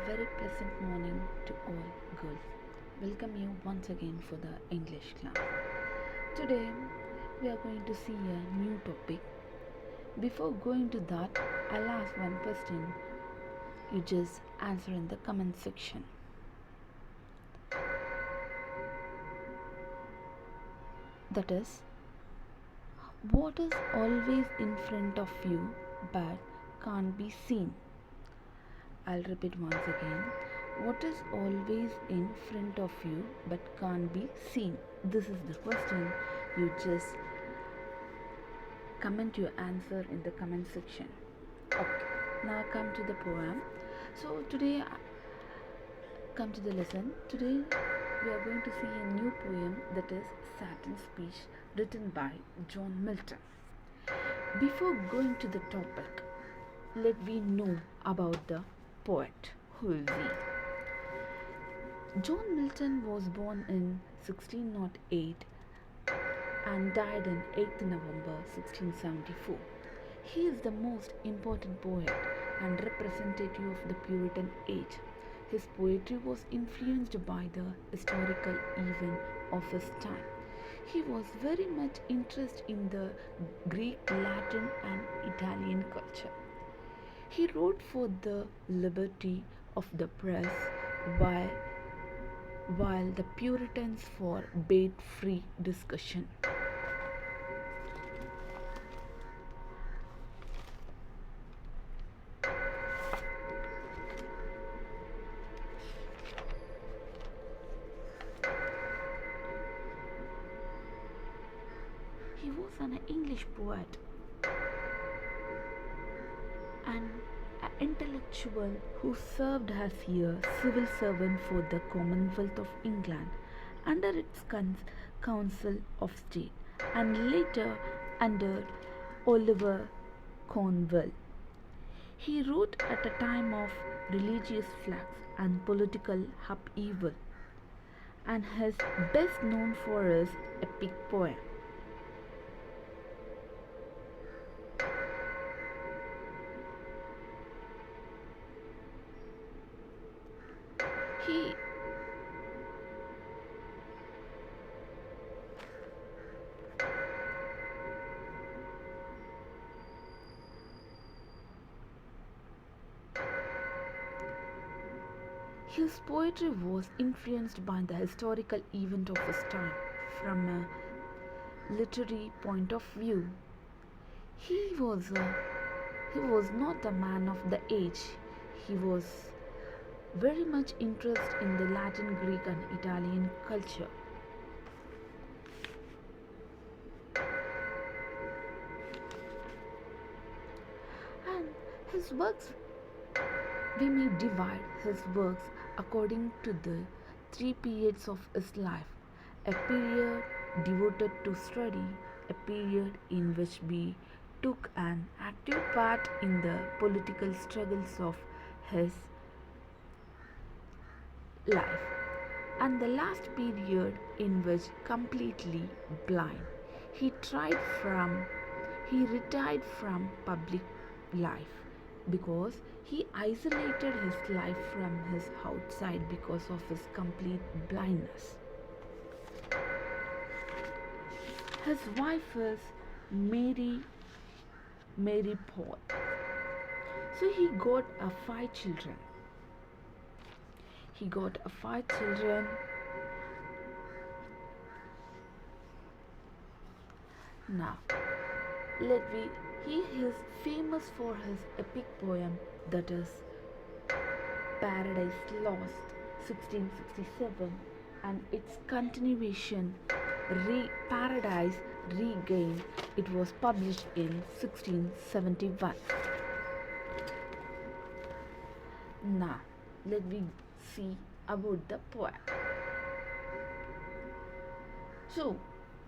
very pleasant morning to all girls. Welcome you once again for the English class. Today we are going to see a new topic. Before going to that, I'll ask one question. You just answer in the comment section. That is, what is always in front of you but can't be seen? I'll repeat once again. What is always in front of you but can't be seen? This is the question. You just comment your answer in the comment section. Okay, now come to the poem. So today, come to the lesson. Today we are going to see a new poem, that is Saturn's Speech, written by John Milton. Before going to the topic, let me know about the poet. Who is he? John Milton was born in 1608 and died on 8th November 1674. He is the most important poet and representative of the Puritan age. His poetry was influenced by the historical event of his time. He was very much interested in the Greek, Latin, and Italian culture. He wrote for the liberty of the press while the Puritans forbade free discussion. He was an English poet and an intellectual who served as a civil servant for the Commonwealth of England under its Council of State and later under Oliver Cromwell. He wrote at a time of religious flux and political upheaval and is best known for his epic poem. He His poetry was influenced by the historical event of his time. From a literary point of view, he was not a man of the age. He was very much interested in the Latin, Greek, and Italian culture. And his works, we may divide his works according to the three periods of his life: a period devoted to study, a period in which he took an active part in the political struggles of his life, and the last period in which completely blind he retired from public life because he isolated his life from his outside because of his complete blindness. His wife is Mary Paul. So he got five children. Now, he is famous for his epic poem, that is Paradise Lost 1667, and its continuation Paradise Regained. It was published in 1671. Now, let me see about the poem. So,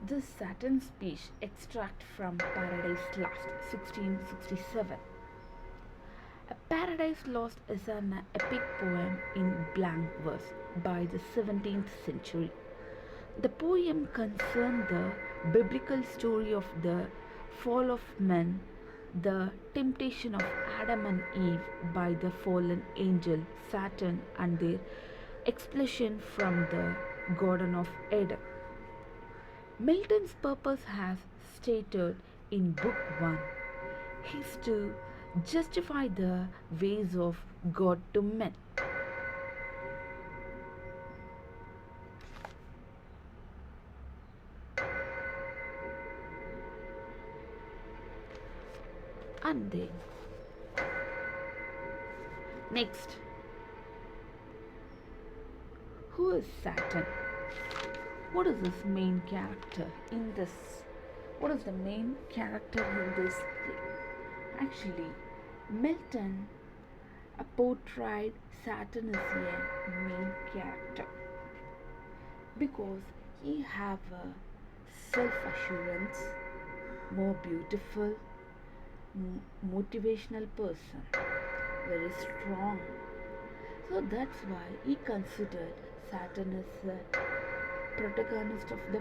this Saturn's Speech extract from Paradise Lost 1667. A Paradise Lost is an epic poem in blank verse by the 17th century. The poem concerned the biblical story of the fall of man the temptation of Adam and Eve by the fallen angel Satan and their expulsion from the Garden of Eden. Milton's purpose, as stated in Book 1, is to justify the ways of God to men. And then, next, who is Satan? What is his main character in this? What is the main character in this play? Actually, Milton portrayed Satan as a main character because he have a self-assurance, more beautiful, motivational person, very strong. So that's why he considered Satan as the protagonist of the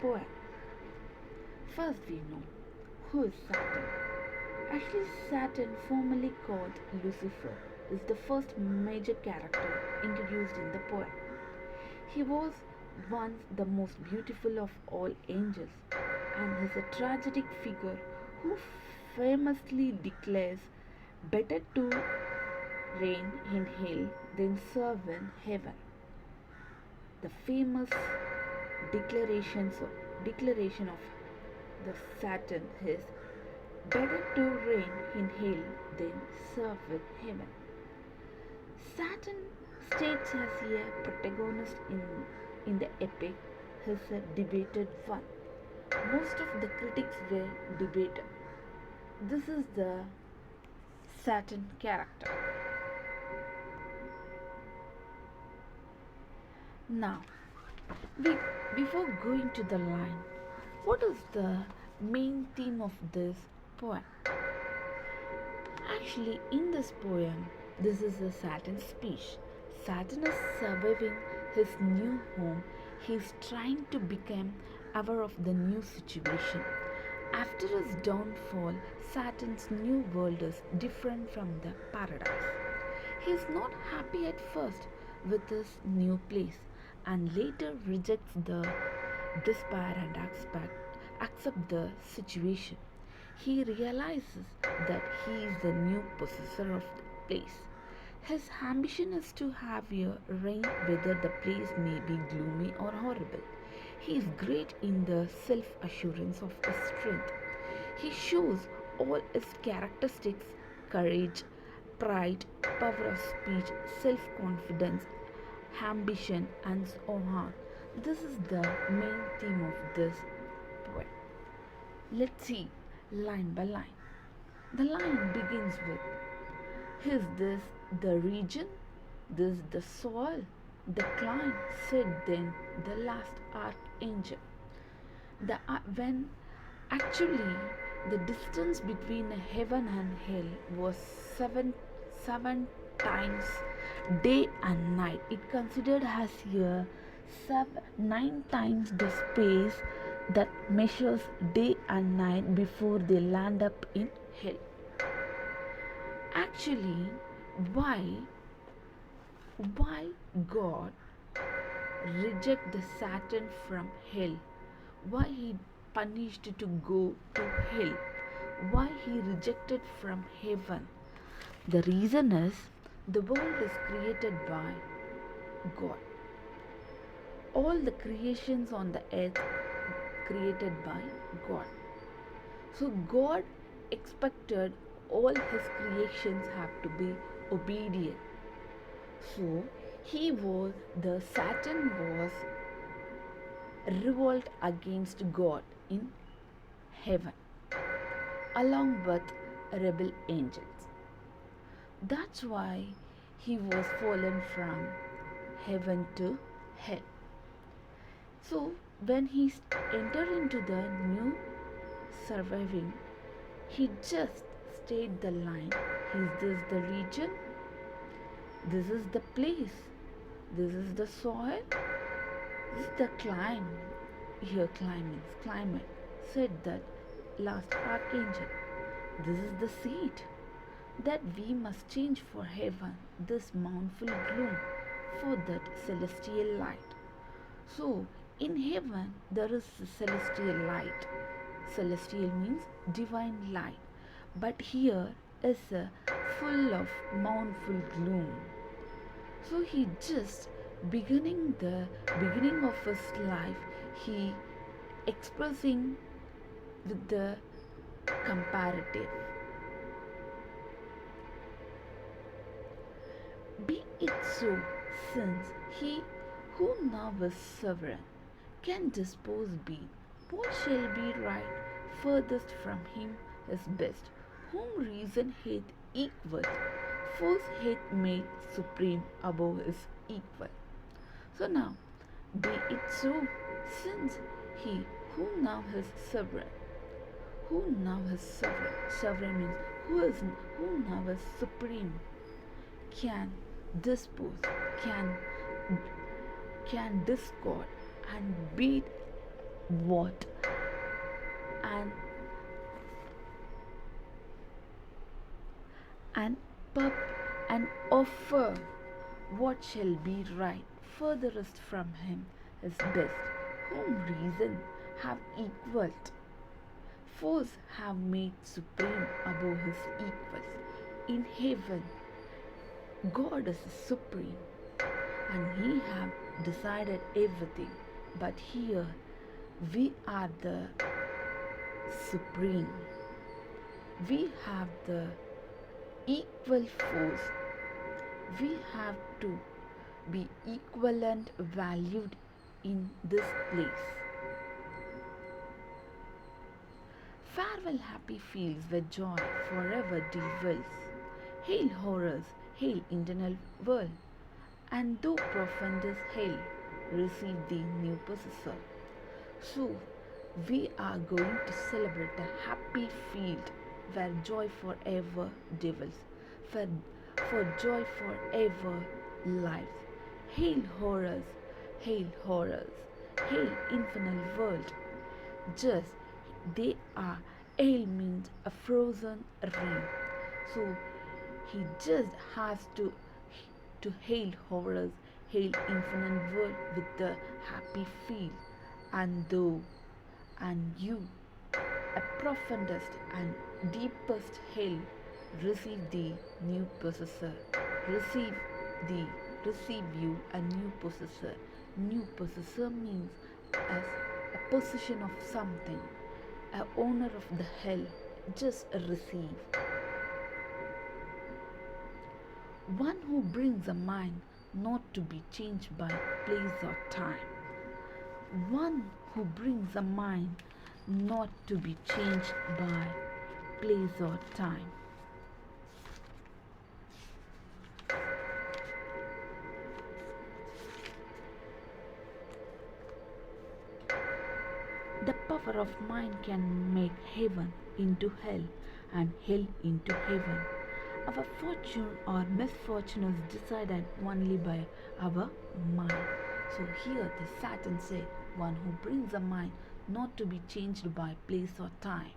poem. First, we know who is Saturn. Actually, Saturn, formerly called Lucifer, is the first major character introduced in the poem. He was once the most beautiful of all angels and is a tragic figure who famously declares, "Better to reign in hell than serve in heaven." The famous declaration of the Saturn is, "Better to reign in hell than serve in heaven." Saturn states as a protagonist in the epic is a debated one. Most of the critics were debated. This is the Saturn character. Now, before going to the line, what is the main theme of this poem? Actually, in this poem, this is a Saturn speech. Saturn is surviving his new home. He is trying to become aware of the new situation. After his downfall, Saturn's new world is different from the paradise. He is not happy at first with his new place and later rejects the despair and accept the situation. He realizes that he is the new possessor of the place. His ambition is to have a reign whether the place may be gloomy or horrible. He is great in the self-assurance of his strength. He shows all his characteristics: courage, pride, power of speech, self-confidence, ambition, and so on. This is the main theme of this poem. Let's see line by line. The line begins with, "Is this the region? This the soil? The clime?" said then the last archangel. When actually the distance between heaven and hell was seven times day and night. It considered as a 9 times the space that measures day and night before they land up in hell. Actually, why God reject the Saturn from hell? Why he punished to go to hell? Why he rejected from heaven? The reason is the world is created by God. All the creations on the earth created by God. So God expected all his creations have to be obedient. So the Saturn was revolt against God in heaven along with rebel angels. That's why he was fallen from heaven to hell. So when he entered into the new surviving, he just stayed the line. Is this the region? This is the place. This is the soil. This is the climb. Here climate, said that last archangel. This is the seed that we must change for heaven, this mournful gloom, for that celestial light. So, in heaven, there is celestial light. Celestial means divine light, but here is a full of mournful gloom. So he just beginning of his life, he expressing with the comparative. Be it so, since he who now is sovereign can dispose be, what shall be right furthest from him is best, whom reason hath equal, force hath made supreme above his equal. So now, be it so, since he who now is sovereign, who now is sovereign, sovereign means who now is supreme, can dispose, can can discord and beat what and and pup and offer what shall be right furthest from him is best, whom reason have equalled, force have made supreme above his equals. In heaven, God is supreme and he have decided everything, but here we are the supreme. We have the equal force. We have to be equivalent valued in this place. Farewell happy fields where joy forever dwells. Hail horrors, hail internal world, and though profound is hell, receive the new possessor. So, we are going to celebrate a happy field where joy forever dwells, for, for joy forever lives. Hail horrors, hail horrors, hail infernal world. Just they are, hail means a frozen rain. So he just has to hail horrors, hail infinite world with the happy feel, and thou and you, a profoundest and deepest hail, receive the new possessor, receive the receive you a new possessor. New possessor means as a possession of something, a owner of the hell, just a receive. One who brings a mind not to be changed by place or time. One who brings a mind not to be changed by place or time. The power of mind can make heaven into hell and hell into heaven. Our fortune or misfortune is decided only by our mind. So here the Saturn said, one who brings a mind not to be changed by place or time.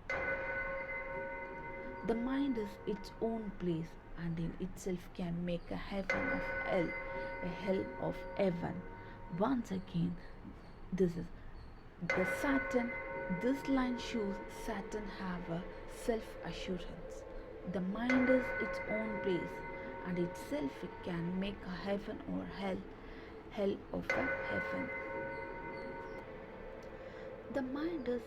The mind is its own place and in itself can make a heaven of hell, a hell of heaven. Once again, this is the Saturn. This line shows Saturn have a self-assurance. The mind is its own place and itself it can make a heaven or hell, hell of a heaven. The mind is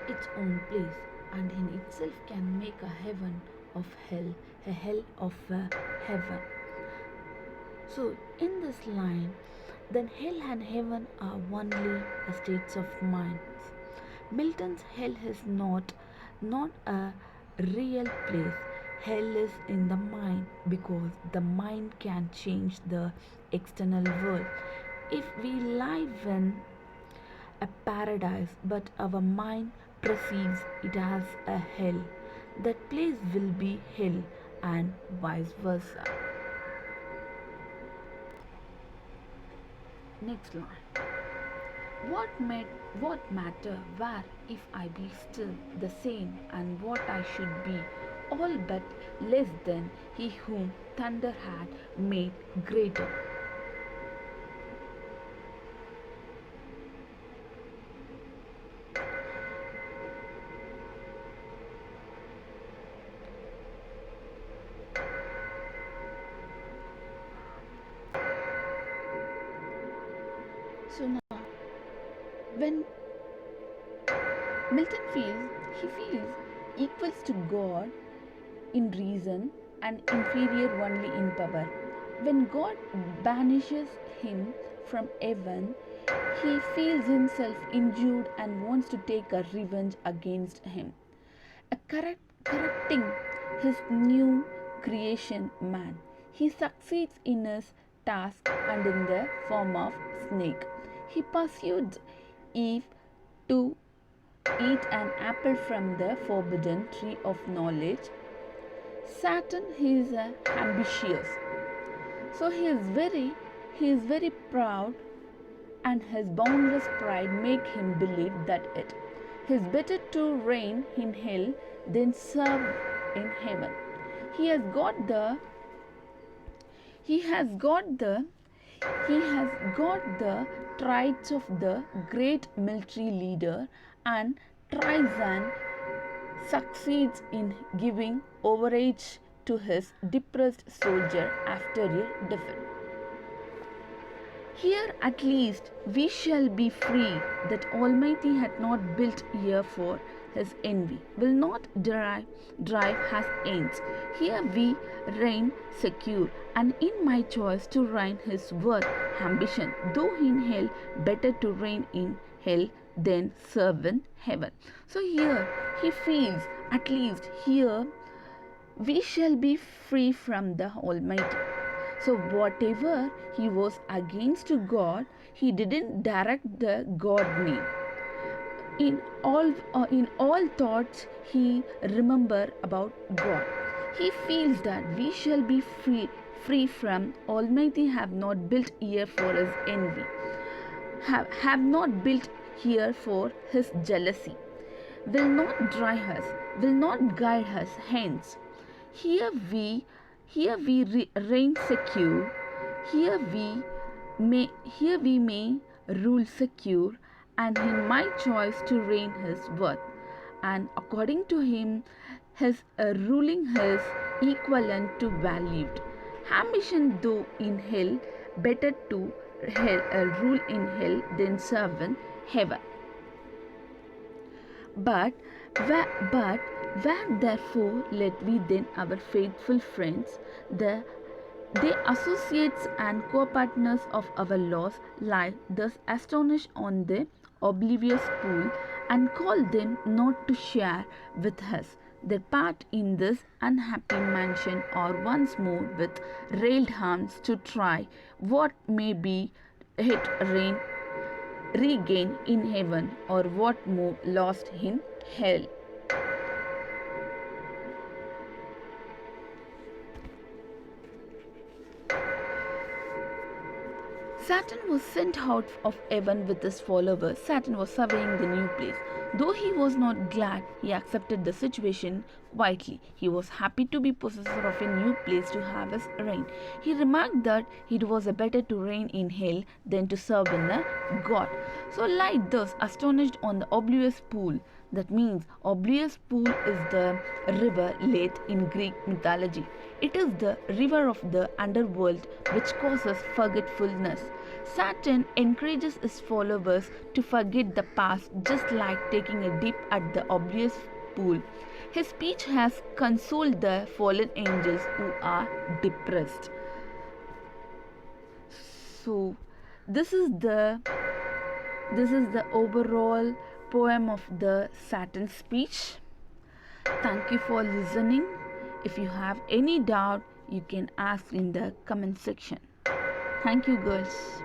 its own place and in itself can make a heaven of hell, a hell of a heaven. So in this line, then hell and heaven are only states of minds. Milton's hell is not a real place. Hell is in the mind because the mind can change the external world. If we live in a paradise but our mind perceives it as a hell, that place will be hell and vice versa. Next line. What matter where if I be still the same, and what I should be, all but less than he whom thunder had made greater. So now, when Milton feels equals to God in reason and inferior only in power. When God banishes him from heaven, he feels himself injured and wants to take a revenge against him, corrupting his new creation man. He succeeds in his task, and in the form of snake, he pursued Eve to eat an apple from the forbidden tree of knowledge. Saturn is ambitious, so he is very proud, and his boundless pride make him believe that it is better to reign in hell than serve in heaven. He has got the he has got the he has got the traits of the great military leader, and tries and succeeds in giving overage to his depressed soldier after a defeat. Here at least we shall be free, that Almighty hath not built here for his envy, will not drive his ends. Here we reign secure, and in my choice to reign his worth ambition, though in hell better to reign in hell than serve in heaven. So here he feels, at least here we shall be free from the Almighty. So whatever he was against to God, he didn't direct the God name. In all thoughts, he remember about God. He feels that we shall be free from Almighty have not built here for his envy, have not built here for his jealousy, will not drive us, will not guide us hence. Here we reign secure. Here we may rule secure, and in my choice to reign his worth. And according to him, his ruling is equivalent to valued. Ambition though in hell, better to rule in hell than serve in heaven. But where therefore let we then our faithful friends, they associates and co-partners of our loss, lie thus astonished on the oblivious pool, and call them not to share with us their part in this unhappy mansion, or once more with railed arms to try what may be it regain in heaven, or what more lost in hell. Saturn was sent out of heaven with his followers. Saturn was surveying the new place. Though he was not glad, he accepted the situation quietly. He was happy to be possessor of a new place to have his reign. He remarked that it was better to reign in hell than to serve in a god. So light thus astonished on the oblivious pool. That means oblivious pool is the river Lethe in Greek mythology. It is the river of the underworld which causes forgetfulness. Saturn encourages his followers to forget the past, just like taking a dip at the oblivious pool. His speech has consoled the fallen angels who are depressed. So this is the overall poem of the Saturn speech. Thank you for listening. If you have any doubt, you can ask in the comment section. Thank you, girls.